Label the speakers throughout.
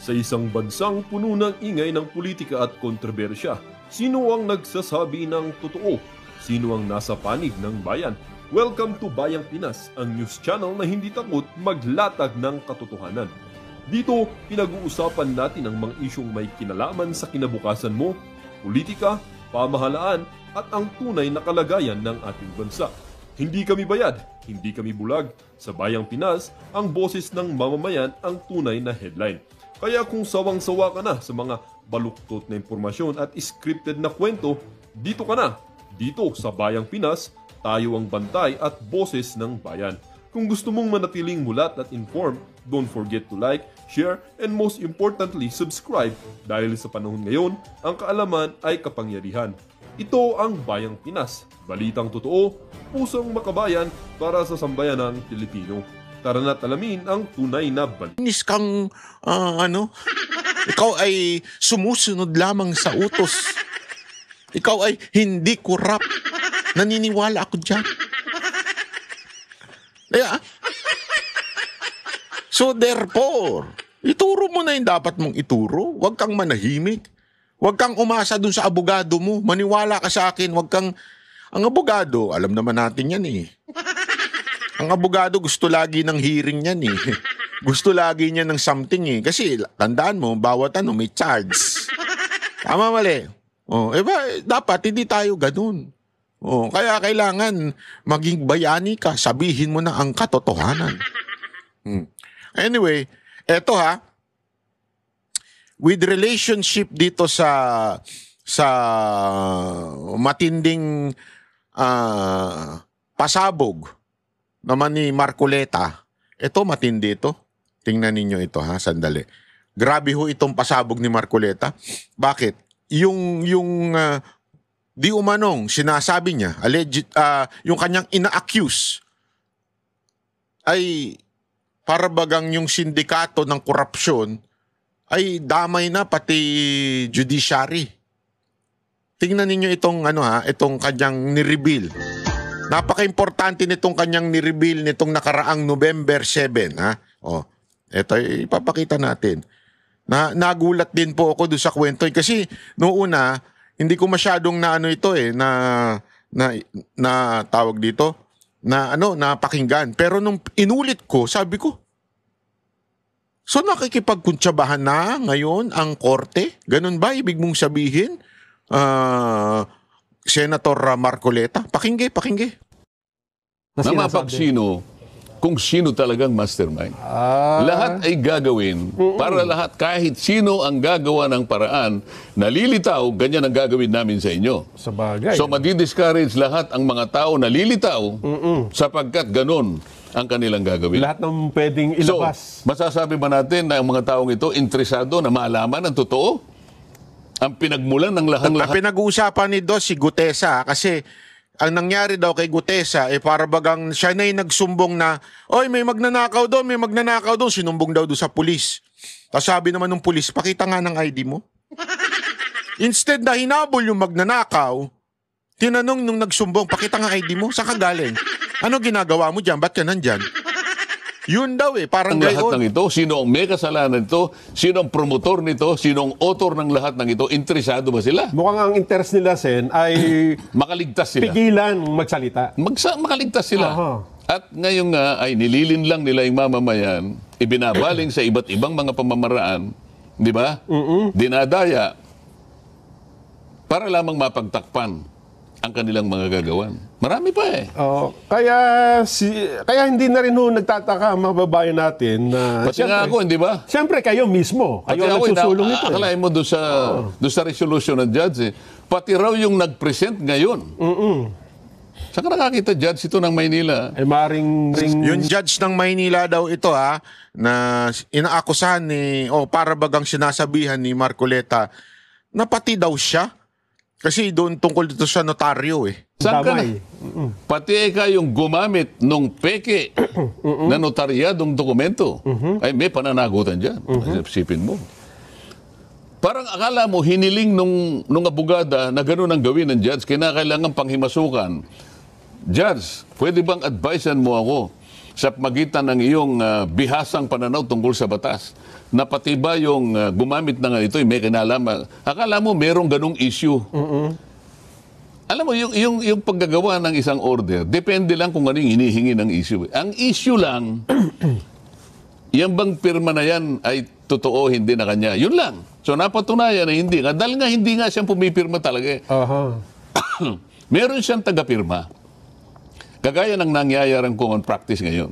Speaker 1: Sa isang bansang puno ng ingay ng politika at kontrobersya, sino ang nagsasabi ng totoo? Sino ang nasa panig ng bayan? Welcome to Bayang Pinas, ang news channel na hindi takot maglatag ng katotohanan. Dito, pinag-uusapan natin ang mga isyong may kinalaman sa kinabukasan mo, politika, pamahalaan, at ang tunay na kalagayan ng ating bansa. Hindi kami bayad, hindi kami bulag. Sa Bayang Pinas, ang boses ng mamamayan ang tunay na headline. Kaya kung sawang-sawa ka na sa mga baluktot na impormasyon at scripted na kwento, dito ka na. Dito sa Bayang Pinas, tayo ang bantay at boses ng bayan. Kung gusto mong manatiling mulat at informed, don't forget to like, share, and most importantly, subscribe dahil sa panahon ngayon, ang kaalaman ay kapangyarihan. Ito ang Bayang Pinas, balitang totoo, pusong makabayan para sa sambayanang Pilipino. Tara na't alamin ang tunay na balita.
Speaker 2: Inis kang, ikaw ay sumusunod lamang sa utos. Ikaw ay hindi kurap. Naniniwala ako dyan. Kaya, so therefore, ituro mo na yung dapat mong ituro. Huwag kang manahimik. Huwag kang umasa dun sa abogado mo. Maniwala ka sa akin. Huwag kang, ang abogado, alam naman natin yan eh. Ang abogado gusto lagi ng hearing yan eh. Gusto lagi niya ng something eh. Kasi tandaan mo, bawat may charge. Tama mali. Dapat hindi tayo ganun. Kaya kailangan maging bayani ka. Sabihin mo na ang katotohanan. Anyway, eto with relationship dito sa matinding pasabog naman ni Marcoleta. Ito matindi ito. Tingnan ninyo ito sandali. Grabe ho itong pasabog ni Marcoleta. Bakit? Yung di umanong sinasabi niya, alleged, yung kanyang ina-accuse ay para bagang yung sindikato ng korupsyon ay damay na pati judiciary. Tingnan ninyo itong itong kanyang ni-reveal. Napaka-importante nitong kanyang ni-reveal nitong nakaraang November 7, Ito ipapakita natin. Nagulat din po ako doon sa kwento kasi noong una hindi ko masyadong na tawag dito na pakinggan. Pero nung inulit ko, sabi ko, so nakikipagkuntsabahan na ngayon ang korte? Ganun ba ibig mong sabihin? Senator Marcoleta, pakingge.
Speaker 3: Na mapagsino kung sino talagang mastermind. Lahat ay gagawin para lahat, kahit sino ang gagawa ng paraan, nalilitaw, ganyan ang gagawin namin sa inyo.
Speaker 4: Sabagay.
Speaker 3: So madi-discourage lahat ang mga tao nalilitaw sapagkat ganon ang kanilang gagawin.
Speaker 4: Lahat ng pwedeng ilabas.
Speaker 3: So, masasabi ba natin na ang mga taong ito interesado na malaman ang totoo? Ang pinagmulan ng lahat.
Speaker 2: Pinag-uusapan ni Dos si Gutesa kasi ang nangyari daw kay Gutesa para bagang siya na yung nagsumbong na, oy, may magnanakaw doon, sinumbong daw doon sa pulis. Tapos sabi naman ng pulis, pakita nga ng ID mo. Instead na hinabol yung magnanakaw, tinanong nung nagsumbong, pakita nga ID mo, saan ka galing? Ano ginagawa mo dyan? Ba't ka nandyan? Yun daw parang
Speaker 3: ang lahat ng ito, sino ang may kasalanan nito, sino ang promotor nito, sino ang author ng lahat ng ito, interesado ba sila?
Speaker 4: Mukhang ang interest nila, Sen, ay
Speaker 3: makaligtas sila.
Speaker 4: Pigilan magsalita.
Speaker 3: Makaligtas sila. At ngayon nga ay nililin lang nila yung mamamayan, ibinabaling sa iba't ibang mga pamamaraan, di ba? Dinadaya para lamang mapagtakpan ang kanilang mga gagawan. Marami pa
Speaker 4: Kaya hindi na rin nagtataka ang mga babayan natin na...
Speaker 3: Pati nga ako, hindi ba?
Speaker 4: Siyempre, kayo mismo. Kayo ang nagsusulong ito.
Speaker 3: Akalain mo doon sa resolution ng judge, pati raw yung nag-present ngayon. Saan ka nakakita, judge, ito ng Maynila?
Speaker 2: Yung judge ng Maynila daw ito, na inaakusahan para bagang sinasabihan ni Marcoleta, na pati daw siya. Kasi doon tungkol dito sa notaryo
Speaker 3: Saan ka na? Pati yung gumamit nung peke na notaryadong dokumento. Ay may pananagutan dyan. Isipin mo. Parang akala mo hiniling nung abogada na gano'n ang gawin ng judge, kinakailangan panghimasukan. Judge, pwede bang advisean mo ako sa pagitan ng iyong bihasang pananaw tungkol sa batas, na pati ba yung gumamit na nga ito, may kinalaman. Akala mo merong ganung issue. Alam mo, yung paggagawa ng isang order, depende lang kung ano yung hinihingi ng issue. Ang issue lang, yan bang pirma na yan ay totoo, hindi na kanya. Yun lang. So napatunayan na hindi nga. Dahil nga hindi nga siyang pumipirma talaga. Meron siyang taga-pirma. Kagaya ng nangyayarang common practice ngayon.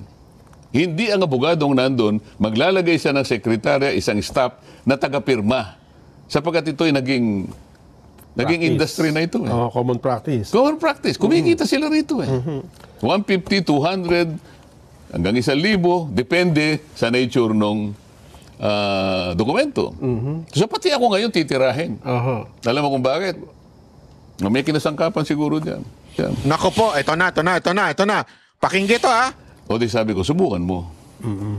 Speaker 3: Hindi ang abogadong nandun, maglalagay siya ng sekretarya, isang staff na taga-pirma. Sapagkat ito'y naging industry na ito.
Speaker 4: Common practice.
Speaker 3: Common practice. Kumikita sila rito. 150, 200, hanggang 1,000, depende sa nature ng dokumento. So pati ako ngayon titirahin. Alam mo kung bakit? May kinasangkapan siguro dyan.
Speaker 2: Nako po, ito na. Pakinggan ito, ha?
Speaker 3: O di sabi ko, subukan mo.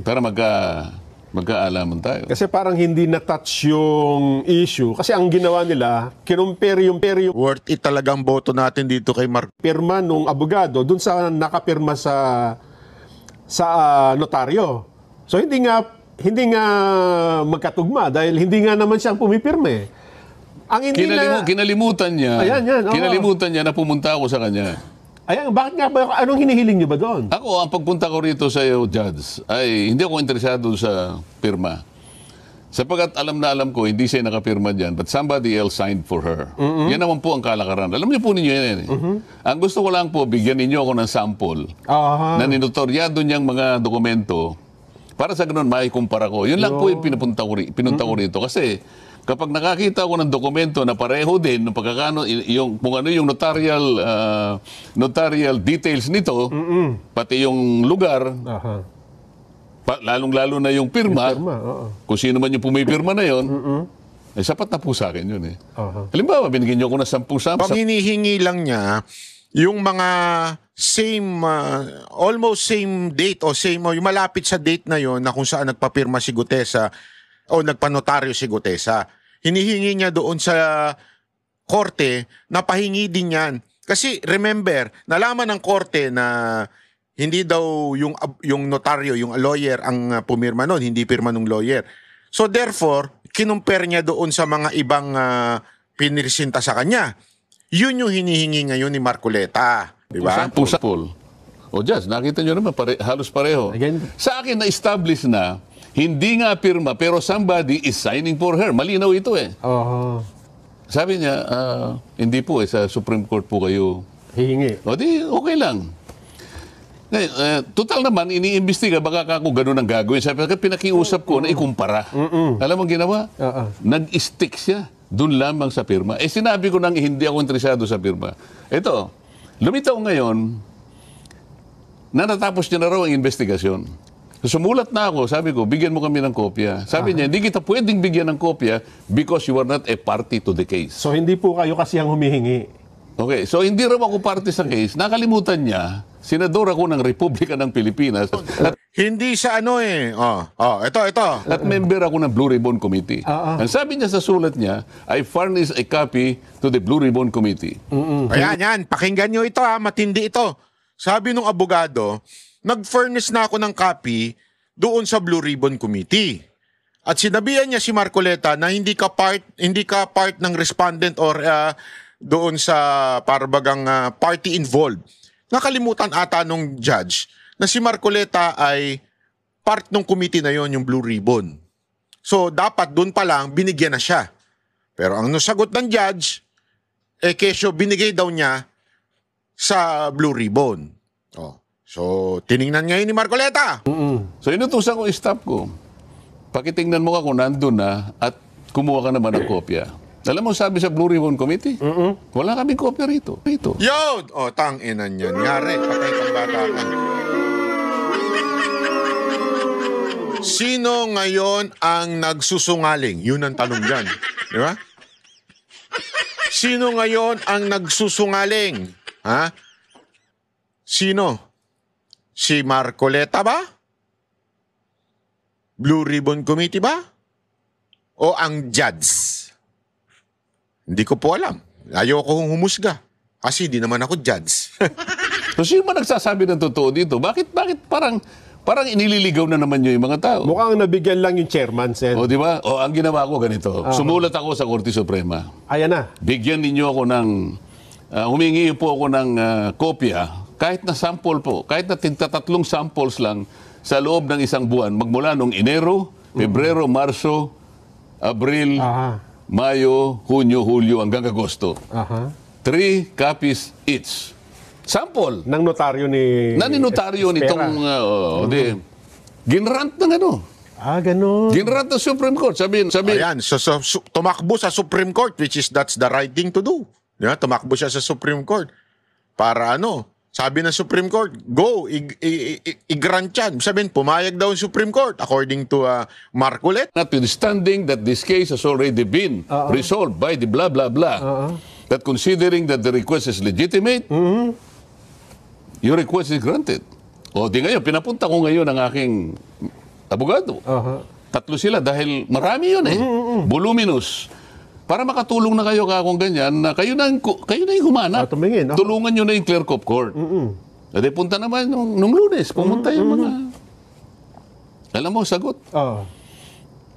Speaker 3: Para magkaalaman tayo.
Speaker 4: Kasi parang hindi na-touch yung issue. Kasi ang ginawa nila, kinumpere yung
Speaker 2: Worth it talagang boto natin dito kay Mark.
Speaker 4: pirma nung abogado dun sa nakapirma sa notaryo. So hindi nga magkatugma dahil hindi nga naman siyang pumipirma. Ang hindi
Speaker 3: Kinalimutan niya.
Speaker 4: Ayan, oo.
Speaker 3: Kinalimutan niya na pumunta ako sa kanya.
Speaker 4: Ayan, bakit nga ba? Anong hinihiling niyo ba doon?
Speaker 3: Ako, ang pagpunta ko rito sa iyo, Judge, ay hindi ako interesado sa pirma. Sapagkat alam na alam ko, hindi siya nakapirma dyan, but somebody else signed for her. Yan naman po ang kalakaran. Alam niyo po ninyo yan. Ang gusto ko lang po, bigyan ninyo ako ng sample na ninotoryado niyang mga dokumento para sa ganun maikumpara ko. Yun lang po yung pinunta ko rito. Kasi kapag nakakita ko ng dokumento na pareho din ng pagkakano kung ano yung notarial details nito, pati yung lugar, lalong-lalo na yung pirma, kung sino man yung pumipirma na yon, sapat na po sa akin yun. Halimbawa, binigyan niyo ko ng 10 sample.
Speaker 2: Pag hinihingi lang niya, yung mga almost same date o yung malapit sa date na yon na kung saan nagpapirma si Gutesa o nagpanotaryo si Gutesa, hinihingi niya doon sa korte na pahingi din yan. Kasi remember, nalaman ng korte na hindi daw yung notaryo, yung lawyer ang pumirma noon, hindi pirma ng lawyer. So therefore, kinumpare niya doon sa mga ibang pinirsinta sa kanya. Yun yung hinihingi ngayon ni Marcoleta. Di ba?
Speaker 3: Sample. O Judge, nakita nyo naman, halos pareho.
Speaker 4: Again.
Speaker 3: Sa akin, na-establish na, hindi nga pirma, pero somebody is signing for her. Malinaw ito Sabi niya, hindi po sa Supreme Court po kayo.
Speaker 4: Hihingi.
Speaker 3: O di, okay lang. Total naman, iniimbestiga, baka ako ganun ang gagawin. Sabi ko, pinakiusap ko na ikumpara. Alam mo ang ginawa? Nag-stick siya. Doon lamang sa pirma. Sinabi ko nang hindi ako interesado sa pirma. Ito, lumitaw ngayon, na natapos niya na raw ang investigasyon. Sumulat na ako, sabi ko, bigyan mo kami ng kopya. Sabi niya, hindi kita pwedeng bigyan ng kopya because you are not a party to the case.
Speaker 4: So hindi po kayo kasi ang humihingi.
Speaker 3: Okay, so hindi raw ako party sa case. Nakalimutan niya, senador ako ng Republika ng Pilipinas.
Speaker 2: Hindi sa ito.
Speaker 3: At member ako ng Blue Ribbon Committee. Ang sabi niya sa sulat niya, I furnish a copy to the Blue Ribbon Committee.
Speaker 2: Ayan, pakinggan nyo ito matindi ito. Sabi nung abogado, nag-furnish na ako ng copy doon sa Blue Ribbon Committee. At sinabihan niya si Marcoleta na hindi ka part ng respondent or doon sa parbagang party involved. Nakalimutan ata nung judge na si Marcoleta ay part ng committee na yon, yung Blue Ribbon. So dapat doon pa lang binigyan na siya. Pero ang nasagot ng judge, kesyo binigay daw niya sa Blue Ribbon. So tiningnan ngayon ni Marcoleta.
Speaker 3: So inutusan ko staff ko. Pakitingnan mo ka kung nandun na at kumuha ka naman ng kopya. Alam mo sabi sa Blue Ribbon Committee? Wala kaming kopya rito.
Speaker 2: Yun! Tang-inan yan. Yari, patay kang bata ka. Sino ngayon ang nagsusungaling? Yun ang tanong dyan. Di ba? Sino ngayon ang nagsusungaling? Ha? Sino? Si Marcoleta ba? Blue Ribbon Committee ba? O ang judge? Hindi ko po alam. Ayoko kong humusga. Kasi di naman ako judge.
Speaker 3: So, sino man nagsasabi ng totoo dito? Bakit parang inililigaw na naman yung mga tao?
Speaker 4: Mukhang nabigyan lang yung chairman, Sen.
Speaker 3: O, di ba? O, ang ginawa ko ganito. Sumulat ako sa Korte Suprema.
Speaker 4: Ayan na.
Speaker 3: Bigyan ninyo ako ng, humingi po ako ng kopya, kahit na sample po, kahit na tatlong samples lang sa loob ng isang buwan, magmula nung Enero, Pebrero, Marso, Abril, Mayo, Hunyo, Hulyo, hanggang Agosto. 3 copies each. Sample.
Speaker 4: Ng notaryo ni...
Speaker 3: Naninotaryo nitong... ginrant ng ano.
Speaker 4: Ganun.
Speaker 3: Ginrant ng Supreme Court. Sabihin.
Speaker 2: Ayan, so, tumakbo sa Supreme Court, which is that's the right thing to do. Yeah, tumakbo siya sa Supreme Court. Para ano, sabi ng Supreme Court, go, i-grant yan. Sabihin, pumayag daw ang Supreme Court according to Marcoleta.
Speaker 3: Notwithstanding that this case has already been resolved by the blah, blah, blah. That considering that the request is legitimate, your request is granted. O di ngayon, pinapunta ko ngayon ang aking abogado. Tatlo sila dahil marami yun voluminous. Para makatulong na kayo kung ganyan, na kayo na yung humanap.
Speaker 4: Tumingin.
Speaker 3: Tulungan nyo na yung clerk of court. At punta naman nung Lunes, pumunta yung mga... Alam mo, sagot.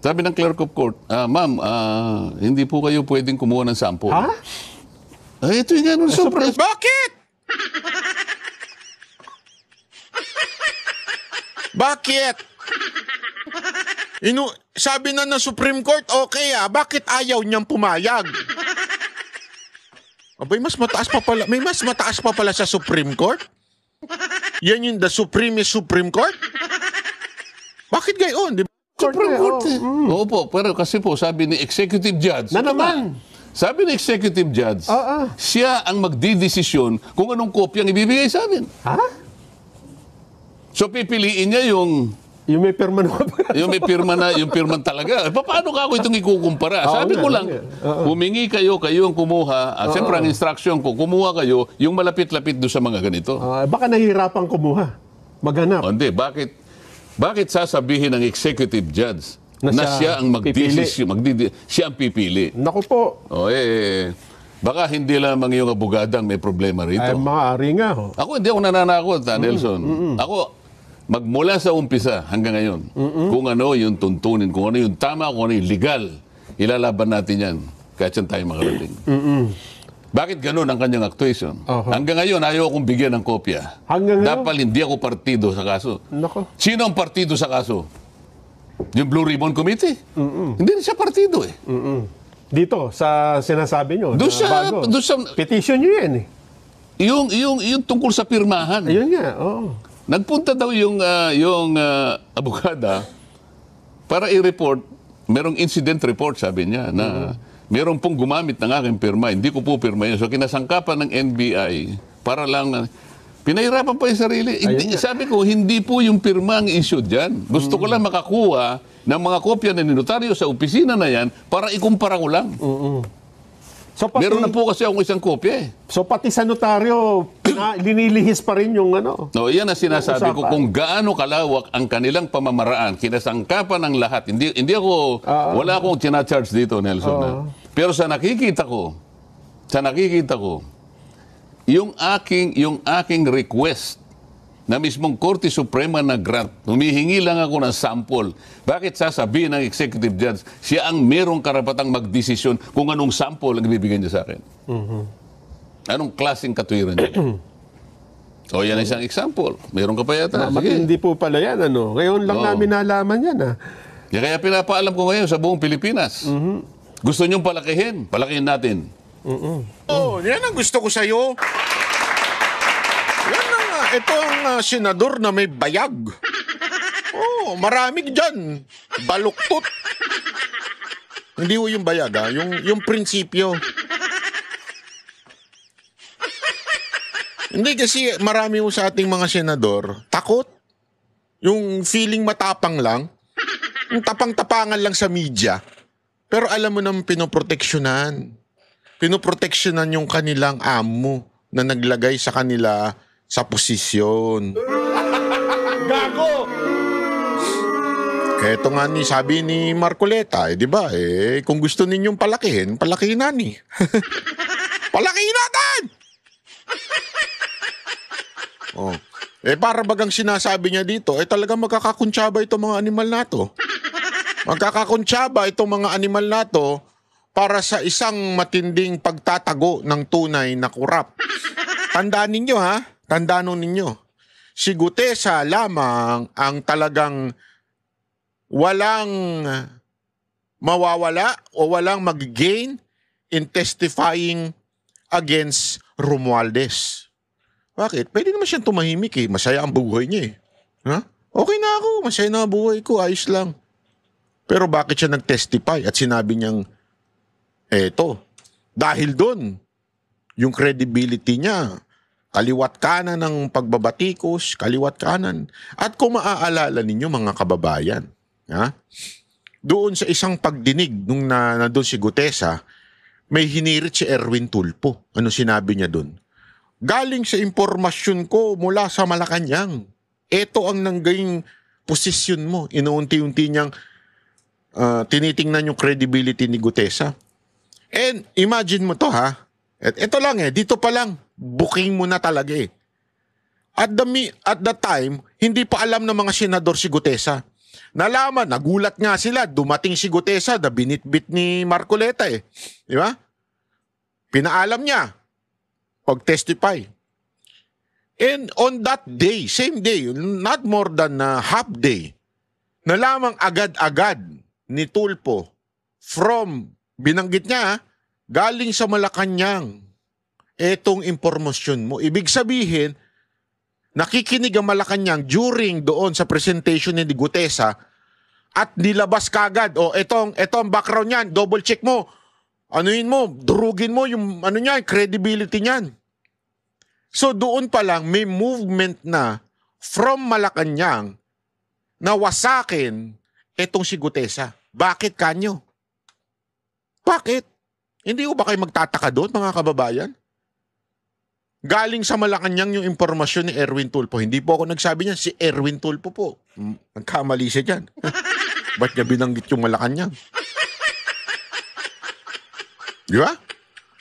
Speaker 3: Sabi ng clerk of court, ma'am, hindi po kayo pwedeng kumuha ng sample. Ito yung ganun sobrang...
Speaker 2: Bakit? Bakit? Sabi na ng Supreme Court, okay bakit ayaw niyang pumayag? Abay, mas mataas pa pala. May mas mataas pa pala sa Supreme Court? Yan yung the supremest Supreme Court? Bakit gayon? Di ba?
Speaker 3: Supreme Court Opo, pero kasi po sabi ni Executive Judge.
Speaker 4: Na naman.
Speaker 3: Sabi ni Executive Judge, siya ang magdidesisyon kung anong kopyang ibibigay sa amin. So pipiliin niya yung
Speaker 4: may pirma na
Speaker 3: yung may pirma na, yung pirman talaga. Paano ka ako itong ikukumpara? Sabi ko lang, humingi kayo ang kumuha. Siyempre ang instruction ko, kumuha kayo yung malapit-lapit doon sa mga ganito.
Speaker 4: Baka nahihirapan kumuha. Maghanap.
Speaker 3: Hindi, bakit sasabihin ng Executive Judge na siya ang magdesisyon, siya ang pipili?
Speaker 4: Naku po.
Speaker 3: Baka hindi lamang yung abogadang may problema rito.
Speaker 4: Maaari nga.
Speaker 3: Ako hindi ako nananakot, Nelson. Ako, magmula sa umpisa hanggang ngayon, kung ano yung tuntunin, kung ano yung tama, kung ano yung legal, ilalaban natin yan kahit saan tayo makarating. Bakit ganun ang kanyang actuation? Hanggang ngayon, ayaw akong bigyan ng kopya. Dapat hindi ako partido sa kaso.
Speaker 4: Nako.
Speaker 3: Sino ang partido sa kaso? Yung Blue Ribbon Committee? Hindi na siya partido
Speaker 4: Dito, sa sinasabi nyo.
Speaker 3: Doon sa
Speaker 4: petition nyo yan
Speaker 3: yung tungkol sa pirmahan.
Speaker 4: Ayun nga,
Speaker 3: Nagpunta daw yung abogada para i-report, merong incident report, sabi niya, na merong pong gumamit ng aking pirma. Hindi ko po pirma yun. So kinasangkapan ng NBI para lang, pinahirapan pa yung sarili. Sabi ko, hindi po yung pirma ang issue dyan. Gusto ko lang makakuha ng mga kopya na notaryo sa opisina na yan para ikumpara ko lang. So, meron na po kasi akong isang kopya
Speaker 4: So pati sa notaryo, linilihis pa rin yung ano.
Speaker 3: Yan ang sinasabi ko, kung gaano kalawak ang kanilang pamamaraan, kinasangkapan ng lahat. Hindi ako, wala akong tina-charge dito, Nelson. Pero sa nakikita ko, yung aking request na mismong Korte Suprema na grant, humihingi lang ako ng sample. Bakit sasabihin ng Executive Judge, siya ang merong karapatang magdesisyon kung anong sample ang ibibigay niya sa akin? Anong klaseng katwiran niya? O yan isang example. Meron ka pa yata.
Speaker 4: Hindi po pala yan. Ngayon lang namin nalaman yan.
Speaker 3: Kaya pinapaalam ko ngayon sa buong Pilipinas. Gusto niyong palakihin? Palakihin natin.
Speaker 2: Yan ang gusto ko sa'yo. Yan ang, ito ang senador na may bayag. Marami dyan. Baluktot. Hindi ho yung bayag, yung prinsipyo. Hindi kasi marami ho sa ating mga senador, takot. Yung feeling matapang lang. Yung tapang-tapangan lang sa media. Pero alam mo naman pinoproteksyonan. Pinoproteksyonan yung kanilang amo na naglagay sa kanila sa posisyon.
Speaker 4: Gago!
Speaker 2: Kaya ito nga sabi ni Marcoleta, di ba? Kung gusto ninyong palakihin na ni. Palakihin natin! Oh. Para bagang sinasabi niya dito, talagang magkakakuntsaba itong mga animal na to. Magkakakuntsaba itong mga animal na to para sa isang matinding pagtatago ng tunay na kurap. Tandaan ninyo ha, tandaan ninyo. Si Gutesa lamang ang talagang walang mawawala o walang mag-gain in testifying against Romualdez. Bakit? Pwede naman siyang tumahimik eh. Masaya ang buhay niya eh. Ha? Okay na ako. Masaya na ang buhay ko. Ayos lang. Pero bakit siya nag-testify at sinabi niyang dahil doon, yung credibility niya, kaliwat kanan ng pagbabatikos, kaliwat kanan. At kung maaalala ninyo mga kababayan, doon sa isang pagdinig nung nandun si Gutesa, may hinirit si Erwin Tulfo. Ano sinabi niya doon? Galing sa impormasyon ko mula sa Malacanang. Ito ang nanggaying posisyon mo. Inuunti-unti niyang tinitingnan yung credibility ni Gutesa. And imagine mo to ha. Ito lang dito pa lang, booking mo na talaga eh. At the time, hindi pa alam ng mga senador si Gutesa. Nalaman, nagulat nga sila, dumating si Gutesa, na binitbit ni Marcoleta eh. Di ba? Pinaalam niya, pag-testify. And on that day, same day, not more than half day, nalamang agad-agad ni Tulfo from, binanggit niya, galing sa Malacanang, etong impormasyon mo. Ibig sabihin, nakikinig ang Malacanang during doon sa presentation ni Gutesa at nilabas kagad, etong background niyan, double check mo, anuin mo, durugin mo yung credibility niyan. So doon pa lang may movement na from Malacanang na wasakin etong si Gutesa. Bakit kanyo? Bakit? Hindi ko ba kayo magtataka doon mga kababayan? Galing sa Malacanang yung impormasyon ni Erwin Tulfo. Hindi po ako nagsabi niyan, si Erwin Tulfo po. Nagkamali siya dyan. Ba't niya binanggit yung Malacanang? Di ba?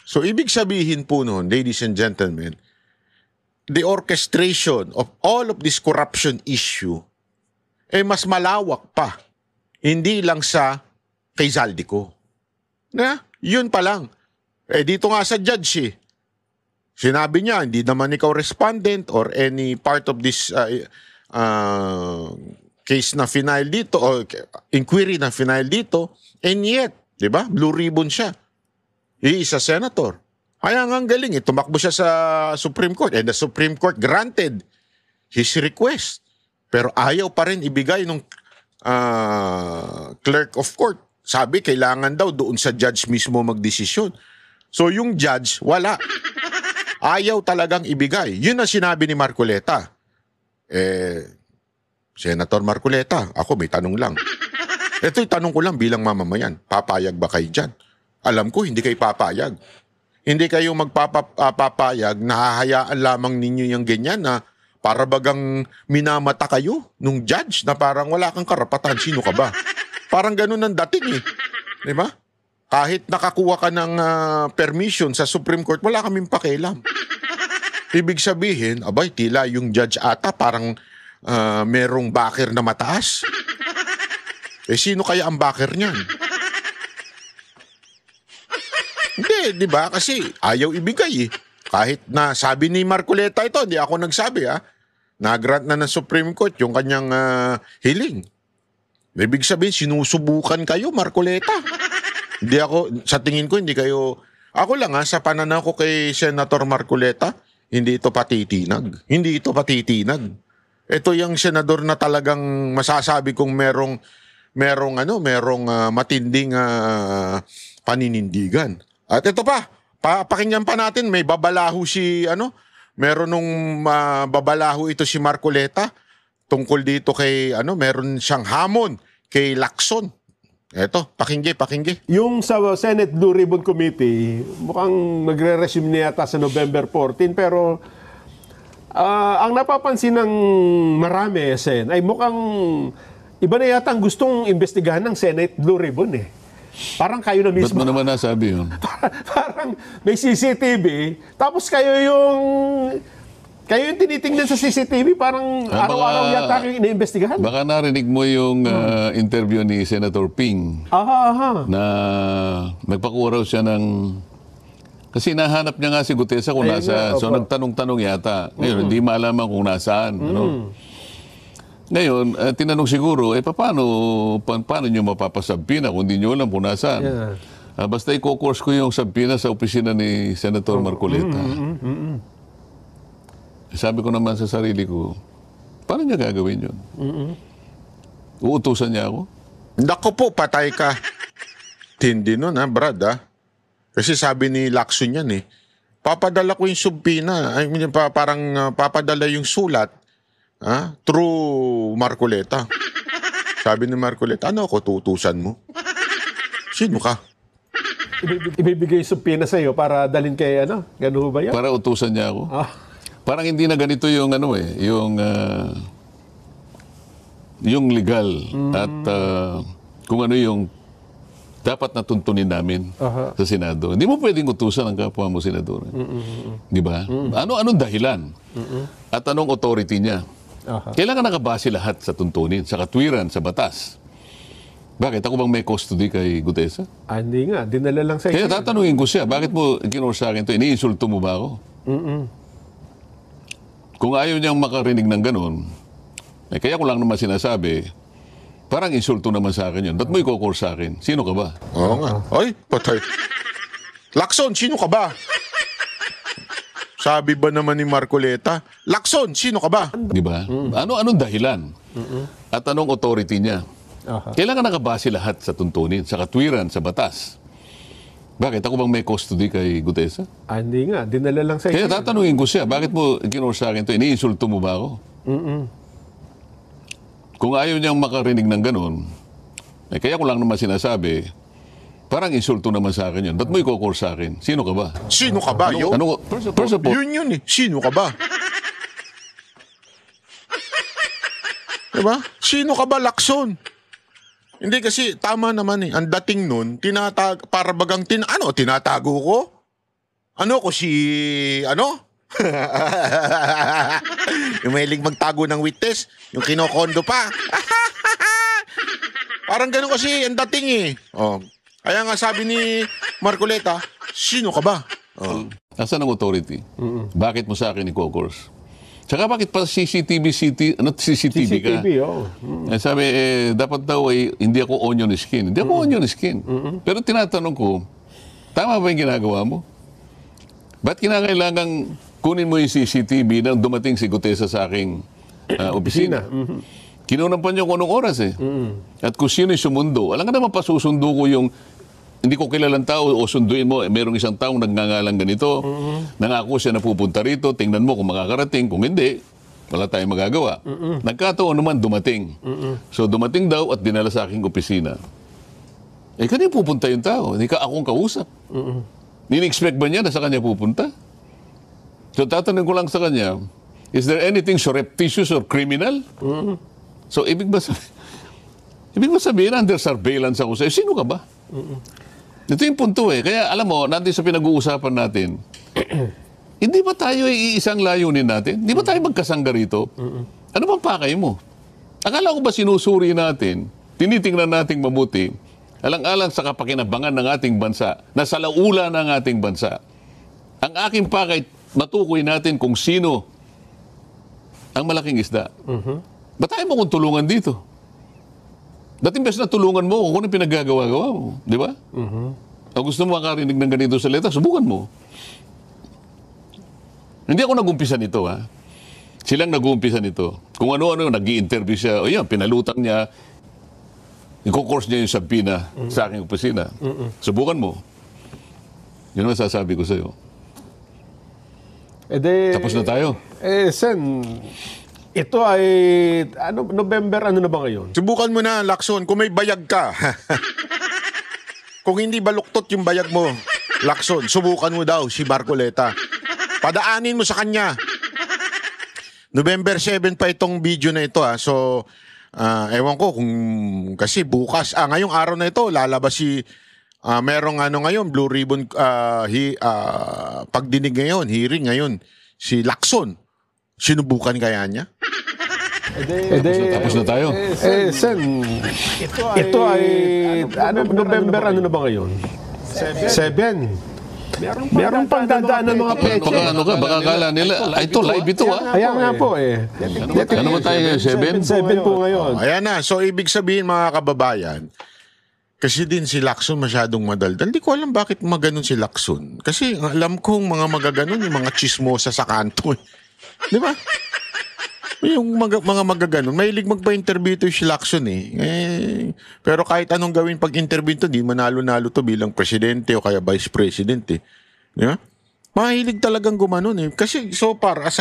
Speaker 2: So, ibig sabihin po noon, ladies and gentlemen, the orchestration of all of this corruption issue mas malawak pa. Hindi lang sa kay Zaldico. Yun pa lang. Dito nga sa judge sinabi niya, hindi naman ikaw respondent or any part of this case na final dito o inquiry na final dito. And yet, di ba? Blue ribbon siya. He is a senator. Kaya nga ang galing, tumakbo siya sa Supreme Court and the Supreme Court granted his request. Pero ayaw pa rin ibigay ng clerk of court. Sabi, kailangan daw doon sa judge mismo magdesisyon. So yung judge, wala. Ayaw talagang ibigay. Yun ang sinabi ni Marcoleta. Senator Marcoleta, ako may tanong lang. Ito'y tanong ko lang bilang mamamayan. Papayag ba kayo dyan? Alam ko, hindi kayo papayag. Hindi kayo magpapayag, nahahayaan lamang ninyo yung ganyan na para bagang minamata kayo nung judge na parang wala kang karapatan. Sino ka ba? Parang ganun ang dating eh. Di ba? Kahit nakakuha ka ng permission sa Supreme Court, wala kaming pakialam. Ibig sabihin, abay, tila yung judge ata parang merong backer na mataas. Sino kaya ang backer niyan? Hindi, di ba? Kasi ayaw ibigay eh. Kahit na sabi ni Marcoleta ito, hindi ako nagsabi na-grant na ng Supreme Court yung kanyang hiling. Ibig sabihin, sinusubukan kayo, Marcoleta. Hindi ako, sa tingin ko, hindi kayo, ako lang sa pananaw ko kay Senator Marcoleta, hindi ito patitinag. Hindi ito patitinag. Ito yung senador na talagang masasabi kong merong matinding paninindigan. At ito pa, pakinggan pa natin, may babalaho meron nung babalaho ito si Marcoleta tungkol dito kay, meron siyang hamon kay Lacson. Eto, pakinggi.
Speaker 4: Yung sa Senate Blue Ribbon Committee, mukhang magre-resume na yata sa November 14, pero ang napapansin ng marami, Sen, ay mukhang iba na yata ang gustong investigahan ng Senate Blue Ribbon eh. Parang kayo na
Speaker 3: Ba't
Speaker 4: mismo.
Speaker 3: mo naman nasabi yun?
Speaker 4: Parang may CCTV, tapos kayo yung tinitingnan sa CCTV, parang araw-araw yata kayo iniimbestigahan.
Speaker 3: Baka narinig mo yung interview ni Senator Ping na nagpakuha raw siya ng... Kasi nahanap niya nga si Gutesa kung
Speaker 4: Ayun
Speaker 3: nasaan.
Speaker 4: nga,
Speaker 3: So
Speaker 4: opo.
Speaker 3: nagtanong-tanong yata. Ngayon, hindi malaman kung nasaan. Ano? Ngayon, tinanong siguro, paano nyo mapapasabpina kung hindi nyo alam kung nasaan?
Speaker 4: Yeah.
Speaker 3: Basta i-course ko yung sabpina sa opisina ni Senator Marcoleta. Sabi ko naman sa sarili ko, paano niya gagawin yun? Uutusan niya ako?
Speaker 2: Naku po, patay ka. Tindi nun Brad Kasi sabi ni Lacson yan papadala ko yung subpina. I mean, parang papadala yung sulat through Marcoleta. Sabi ni Marcoleta, ano ako tutusan mo? Sino ka?
Speaker 4: Ibibigay yung subpoena sa iyo para dalhin kay Ganun ba yan?
Speaker 3: Para utusan niya ako? Parang hindi na ganito yung yung legal at kung ano yung dapat natuntunin namin sa Senado. Hindi mo pwedeng utusan ang kapwa mo senador. Di ba? Anong dahilan? At anong authority niya? Kailangan nakabase lahat sa tuntunin, sa katwiran, sa batas. Bakit? Ako bang may custody kay Gutesa?
Speaker 4: Hindi nga. Dinala lang sa
Speaker 3: Kaya
Speaker 4: iyo.
Speaker 3: tatanungin ko siya, bakit mo ikinor sa akin ito? Iniinsulto mo ba ako? Kung ayaw niyang makarinig ng ganun, kaya ko lang naman sinasabi, parang insulto naman sa akin yun. Ba't mo i-course sa akin? Sino ka ba?
Speaker 2: Oo nga. Ay, patay. Lacson, sino ka ba? Sabi ba naman ni Marcoleta, Lacson, sino ka ba?
Speaker 3: Di ba? Anong dahilan? At anong authority niya? Kailangan nakabase lahat sa tuntunin, sa katwiran, sa batas. Bakit? Ako bang may custody kay Gutesa?
Speaker 4: Hindi nga. Dinala lang sa iyo.
Speaker 3: Kaya tatanungin ko siya, bakit mo ikinor sa akin ito? Iniinsulto mo ba ako? Kung ayaw niyang makarinig ng ganun, kaya ko lang naman sinasabi, parang insulto naman sa akin yun. Ba't mo i-course sa akin? Sino ka ba?
Speaker 2: Sino ka ba?
Speaker 3: First of all,
Speaker 2: Yun Sino ka ba? Diba? Sino ka ba, Lacson? Hindi kasi tama naman ang dating nun, para bagang tinatago ko? Ano ko yung mahilig magtago ng witness, yung kinokondo pa. Parang gano'n kasi ang dating Kaya nga sabi ni Marcoleta, sino ka ba?
Speaker 3: asan ang authority? Bakit mo sa akin i-course? Tsaka bakit pa CCTV ka? Sabi, dapat daw hindi ako onion skin. Hindi ako onion skin. Pero tinatanong ko, tama ba yung ginagawa mo? Ba't kinakailangan kunin mo yung CCTV nang dumating si Gutesa sa aking opisina? Kinunan pa niyo kung anong oras At kung sino yung sumundo, alam ka naman pasusundo ko yung hindi ko kilalang tao o sunduin mo, merong isang taong nagngangalang ganito, nangako siya na pupunta rito, tingnan mo kung makakarating, kung hindi, wala tayong magagawa. Nagkataon naman dumating. So dumating daw at dinala sa aking opisina. Kanina pupunta yung tao, hindi ka akong kausap. Nini-expect ba niya na sa kanya pupunta? So tatanungin ko lang sa kanya, is there anything surreptitious or criminal? So ibig ba sabihin, under surveillance ako sa'yo, sino ka ba? Ito yung punto Kaya alam mo, natin sa pinag-uusapan natin, hindi ba tayo iisang layunin natin? Hindi ba tayo magkasangga rito? Ano bang pakay mo? Akala ko ba sinusuri natin, tinitingnan nating mabuti, alang-alang sa kapakinabangan ng ating bansa, na salaula ng ating bansa. Ang aking pakay, matukoy natin kung sino ang malaking isda. Ba't tayo mo kung tulungan dito? Dati imbes na tulungan mo kung ano pinaggagawa-gawa mo. Di ba? O gusto mo makarinig ng ganito sa salita, subukan mo. Hindi ako nag-umpisa nito, Silang nag-uumpisa nito. Kung ano-ano, nag-i-interview siya, o yan, pinalutang niya, i-course niya yung sabpina sa aking opisina. Subukan mo. Yun ang sasabi ko sa'yo. Tapos na tayo.
Speaker 4: Sen, ito ay, November, ano na ba ngayon?
Speaker 2: Subukan mo na, Lacson, kung may bayag ka. Kung hindi baluktot yung bayag mo, Lacson, subukan mo daw si Marcoleta. Padaanin mo sa kanya. November 7 pa itong video na ito So, ewan ko kung kasi bukas, ngayong araw na ito, lalabas si merong ngayon, Blue Ribbon, pagdinig ngayon, hearing ngayon, si Lacson. Sinubukan kaya niya?
Speaker 3: Tapos na tayo.
Speaker 4: Sen, ito ay November, ano na ba ngayon? 7. Meron pang dadaan ng mga peche.
Speaker 3: Baka kala nila, ito, live ito
Speaker 4: Kaya nga po
Speaker 3: Ano ba tayo ngayon, 7?
Speaker 4: 7 po ngayon.
Speaker 2: Ayan na. So, ibig sabihin, mga kababayan, kasi din si Lacson masyadong madaldal. Hindi ko alam bakit maganon si Lacson. Kasi alam kong mga magaganon, yung mga chismosa sa kanto. Di ba? Yung mga magaganon, mahilig magpa-interview to si Lacson pero kahit anong gawin pag-interview to, di manalo-nalo to bilang presidente o kaya vice president Di ba? Mahilig talagang gumanon Kasi so far, as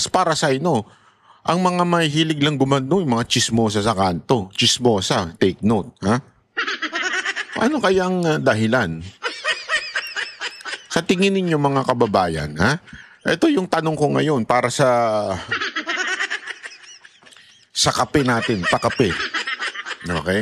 Speaker 2: far as I know, ang mga mahilig lang gumanon, yung mga chismosa sa kanto. Chismosa, take note. Ha? Ano kayang dahilan? Sa tingin ninyo mga kababayan, ha? Ito yung tanong ko ngayon para sa kape natin, pakape. Okay?